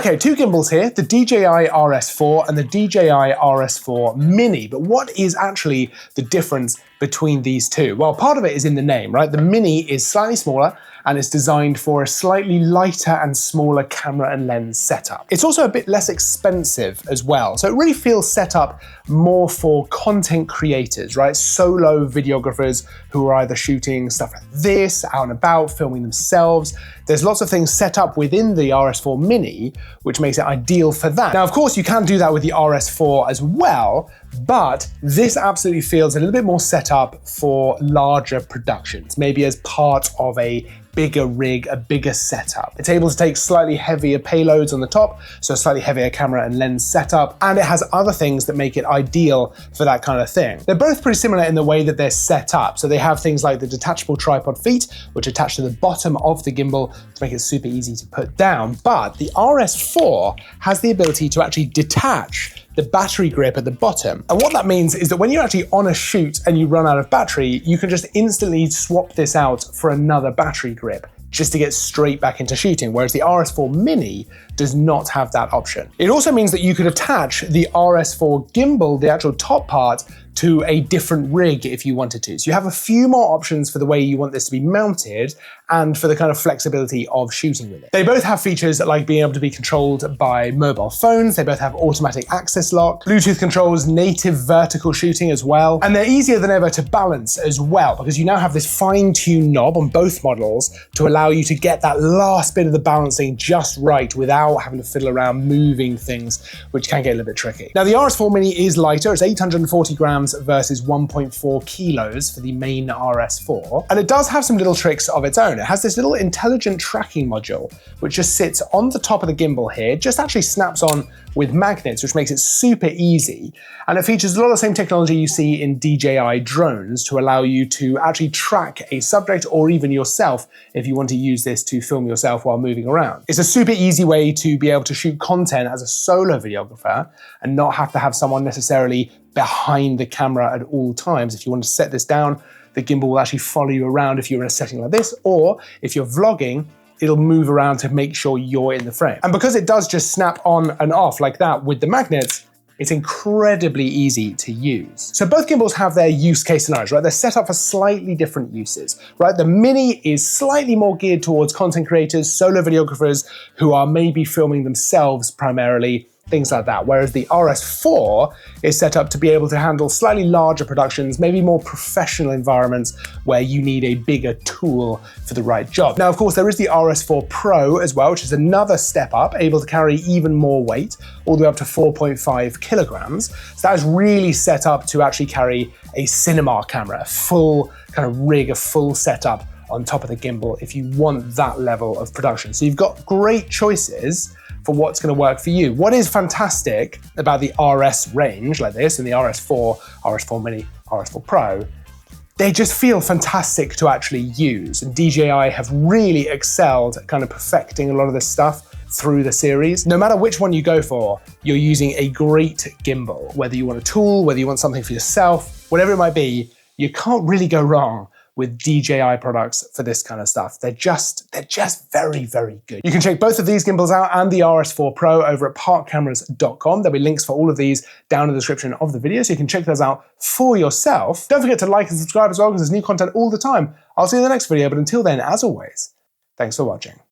Okay, two gimbals here, the DJI RS4 and the DJI RS4 Mini. But what is actually the difference between these two? Well, part of it is in the name, right? The Mini is slightly smaller and it's designed for a slightly lighter and smaller camera and lens setup. It's also a bit less expensive as well. So it really feels set up more for content creators, right? Solo videographers who are either shooting stuff like this, out and about, filming themselves. There's lots of things set up within the RS4 Mini, which makes it ideal for that. Now, of course, you can do that with the RS4 as well, but this absolutely feels a little bit more set up for larger productions, maybe as part of a bigger rig, a bigger setup. It's able to take slightly heavier payloads on the top, so a slightly heavier camera and lens setup, and it has other things that make it ideal for that kind of thing. They're both pretty similar in the way that they're set up. So they have things like the detachable tripod feet, which attach to the bottom of the gimbal to make it super easy to put down. But the RS4 has the ability to actually detach the battery grip at the bottom. And what that means is that when you're actually on a shoot and you run out of battery, you can just instantly swap this out for another battery grip just to get straight back into shooting, whereas the RS4 Mini does not have that option. It also means that you could attach the RS4 gimbal, the actual top part, to a different rig if you wanted to. So you have a few more options for the way you want this to be mounted and for the kind of flexibility of shooting with it. They both have features like being able to be controlled by mobile phones. They both have automatic access lock. Bluetooth controls native vertical shooting as well. And they're easier than ever to balance as well, because you now have this fine-tuned knob on both models to allow you to get that last bit of the balancing just right without having to fiddle around moving things, which can get a little bit tricky. Now, the RS4 Mini is lighter. It's 840 grams versus 1.4 kilos for the main RS4. And it does have some little tricks of its own. It has this little intelligent tracking module, which just sits on the top of the gimbal here, just actually snaps on with magnets, which makes it super easy. And it features a lot of the same technology you see in DJI drones to allow you to actually track a subject or even yourself if you want to use this to film yourself while moving around. It's a super easy way to be able to shoot content as a solo videographer and not have to have someone necessarily behind the camera at all times. If you want to set this down, the gimbal will actually follow you around if you're in a setting like this, or if you're vlogging, it'll move around to make sure you're in the frame. And because it does just snap on and off like that with the magnets, it's incredibly easy to use. So both gimbals have their use case scenarios, right? They're set up for slightly different uses, right? The Mini is slightly more geared towards content creators, solo videographers who are maybe filming themselves primarily, things like that. Whereas the RS4 is set up to be able to handle slightly larger productions, maybe more professional environments where you need a bigger tool for the right job. Now, of course, there is the RS4 Pro as well, which is another step up, able to carry even more weight, all the way up to 4.5 kilograms. So that is really set up to actually carry a cinema camera, a full kind of rig, a full setup on top of the gimbal if you want that level of production. So you've got great choices for what's going to work for you. What is fantastic about the RS range like this and the RS4, RS4 Mini, RS4 Pro, they just feel fantastic to actually use. And DJI have really excelled at kind of perfecting a lot of this stuff through the series. No matter which one you go for, you're using a great gimbal. Whether you want a tool, whether you want something for yourself, whatever it might be, you can't really go wrong with DJI products for this kind of stuff. They're just very, very good. You can check both of these gimbals out and the RS4 Pro over at parkcameras.com. There'll be links for all of these down in the description of the video, so you can check those out for yourself. Don't forget to like and subscribe as well, because there's new content all the time. I'll see you in the next video, but until then, as always, thanks for watching.